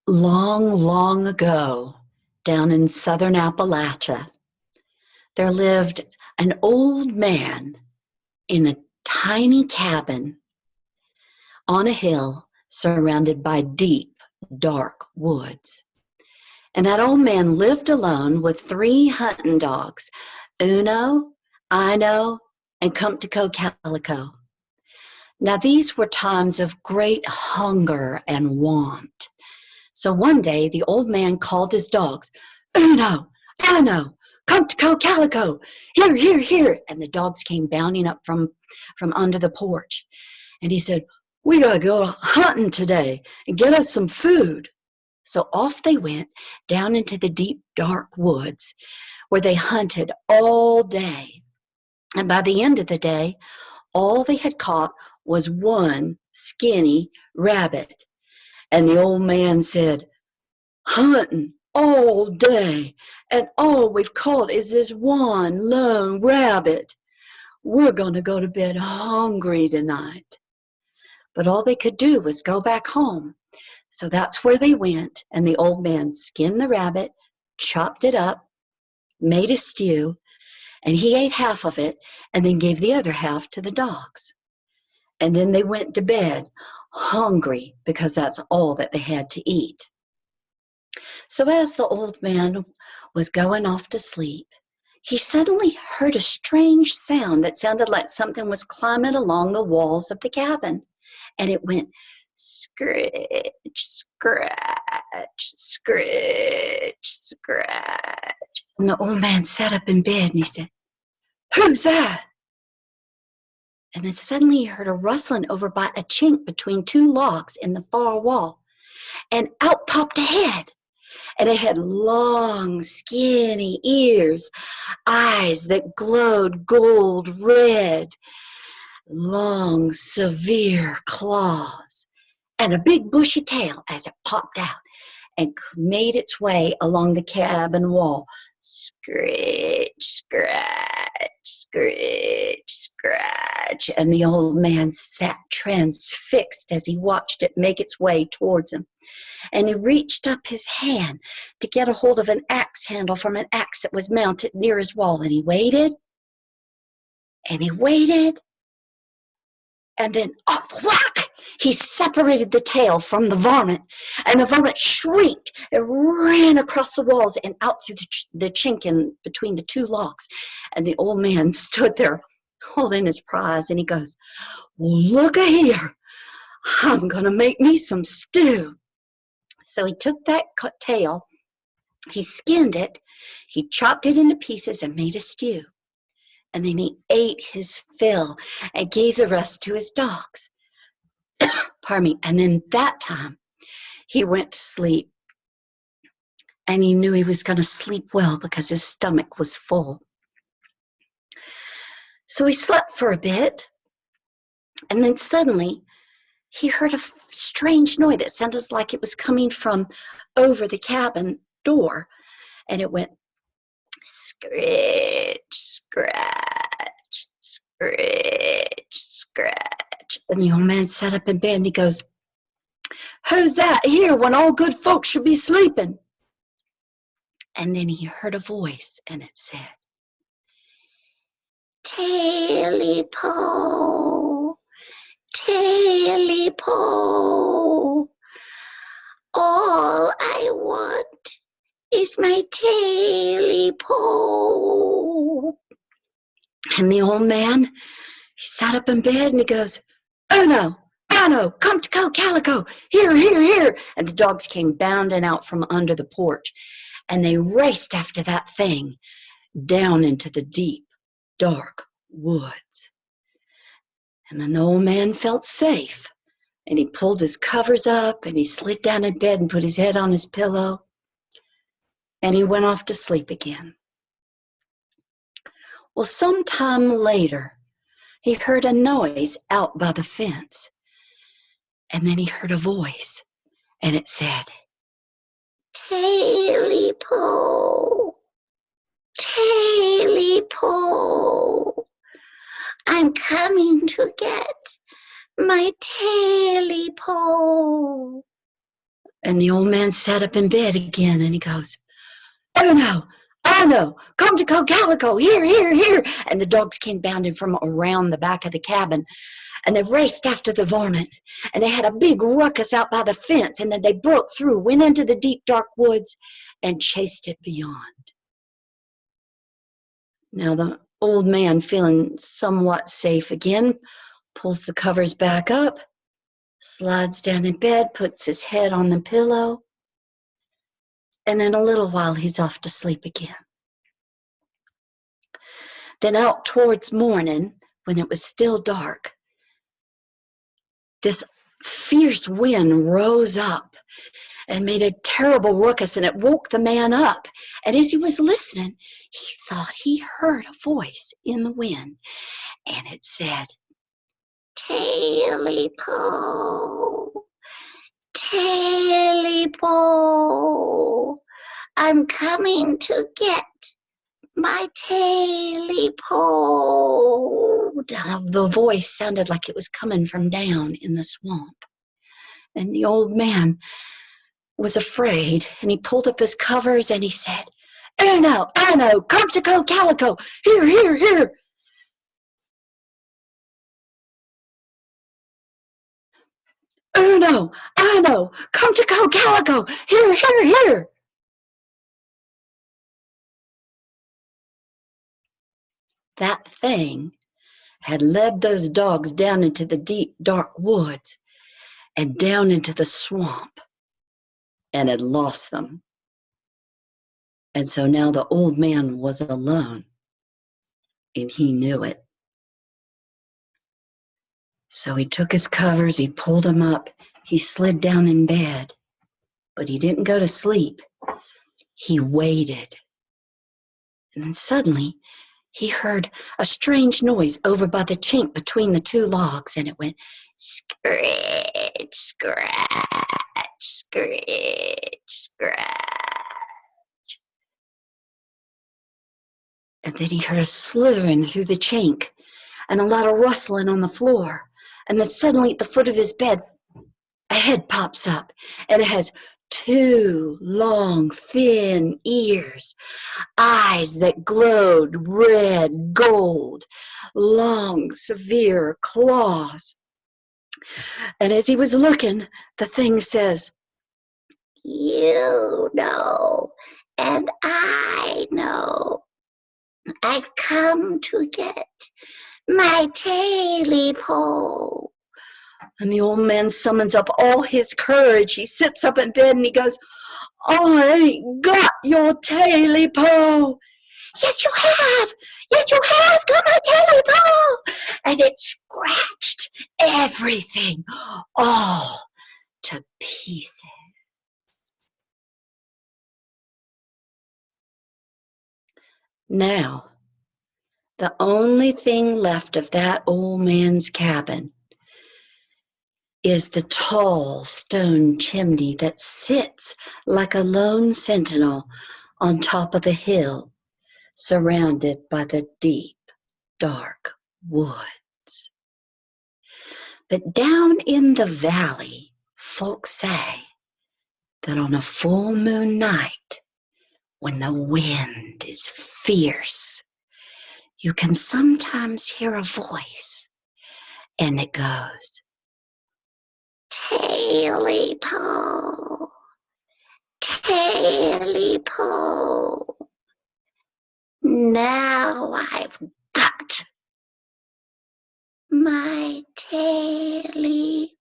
Long, long ago, down in southern Appalachia, there lived an old man in a tiny cabin on a hill surrounded by deep, dark woods. And that old man lived alone with 3 hunting dogs, Uno, Ino, and Comptico Calico. Now, these were times of great hunger and want. So one day, the old man called his dogs, Uno, Ino, Comptico Calico, here, here, here. And the dogs came bounding up from under the porch. And he said, we got to go hunting today and get us some food. So off they went down into the deep, dark woods where they hunted all day. And by the end of the day, all they had caught was one skinny rabbit. And the old man said, hunting all day, and all we've caught is this one lone rabbit. We're going to go to bed hungry tonight. But all they could do was go back home. So that's where they went, and the old man skinned the rabbit, chopped it up, made a stew, and he ate half of it and then gave the other half to the dogs. And then they went to bed hungry because that's all that they had to eat. So as the old man was going off to sleep, he suddenly heard a strange sound that sounded like something was climbing along the walls of the cabin. And it went scratch, scratch, scratch, scratch. And the old man sat up in bed and he said, who's that? And then suddenly he heard a rustling over by a chink between 2 logs in the far wall. And out popped a head. And it had long, skinny ears, eyes that glowed gold red, long, severe claws, and a big bushy tail as it popped out and made its way along the cabin wall. Scratch, scratch, scratch, scratch. And the old man sat transfixed as he watched it make its way towards him. And he reached up his hand to get a hold of an axe handle from an axe that was mounted near his wall. And he waited, and he waited, and then, whack! He separated the tail from the varmint, and the varmint shrieked and ran across the walls and out through the chink in between the 2 logs. And the old man stood there holding his prize, and he goes, well, look here, I'm going to make me some stew. So he took that tail, he skinned it, he chopped it into pieces and made a stew. And then he ate his fill and gave the rest to his dogs. Pardon me. And then that time he went to sleep. And he knew he was going to sleep well because his stomach was full. So he slept for a bit. And then suddenly he heard a strange noise that sounded like it was coming from over the cabin door. And it went scratch, scratch, scratch, scratch. And the old man sat up in bed and he goes, who's that here when all good folks should be sleeping? And then he heard a voice and it said, Taily Po, Taily Po, all I want is my Taily Po. And the old man, he sat up in bed and he goes, Uno, Ino, Comptico Calico, here, here, here. And the dogs came bounding out from under the porch, and they raced after that thing down into the deep, dark woods. And then the old man felt safe, and he pulled his covers up, and he slid down in bed and put his head on his pillow, and he went off to sleep again. Well, sometime later, he heard a noise out by the fence, and then he heard a voice, and it said, Taily Po, Taily Po, I'm coming to get my Taily Po. And the old man sat up in bed again, and he goes, "Oh no, oh no, come to Calico, here, here, here." And the dogs came bounding from around the back of the cabin, and they raced after the varmint, and they had a big ruckus out by the fence, and then they broke through, went into the deep, dark woods, and chased it beyond. Now the old man, feeling somewhat safe again, pulls the covers back up, slides down in bed, puts his head on the pillow, and in a little while he's off to sleep again. Then out towards morning, when it was still dark, this fierce wind rose up and made a terrible ruckus, and it woke the man up. And as he was listening, he thought he heard a voice in the wind, and it said, "Taily Po, Taily Po, I'm coming to get my Taily Po." The voice sounded like it was coming from down in the swamp. And the old man was afraid, and he pulled up his covers and he said, "Anno, Anno, come to Calico, here, here, here." "Uno, Anno, come to Calico, here, here, here." That thing had led those dogs down into the deep, dark woods and down into the swamp, and had lost them. And so now the old man was alone, and he knew it. So he took his covers, he pulled them up, he slid down in bed, but he didn't go to sleep. He waited. And then suddenly he heard a strange noise over by the chink between the two logs, and it went scratch, scratch, scratch, scratch. And then he heard a slithering through the chink and a lot of rustling on the floor. And then suddenly at the foot of his bed, a head pops up, and it has two long, thin ears, eyes that glowed red gold, long, severe claws. And as he was looking, the thing says, "You know, and I know. I've come to get my Taily Po." And the old man summons up all his courage. He sits up in bed and he goes, "I ain't got your Taily Po." "Yes, you have. Yes, you have got my Taily Po." And it scratched everything all to pieces. Now, the only thing left of that old man's cabin is the tall stone chimney that sits like a lone sentinel on top of the hill, surrounded by the deep, dark woods. But down in the valley, folks say that on a full moon night, when the wind is fierce, you can sometimes hear a voice, and it goes, "Taily Po, Taily Po, now I've got my Taily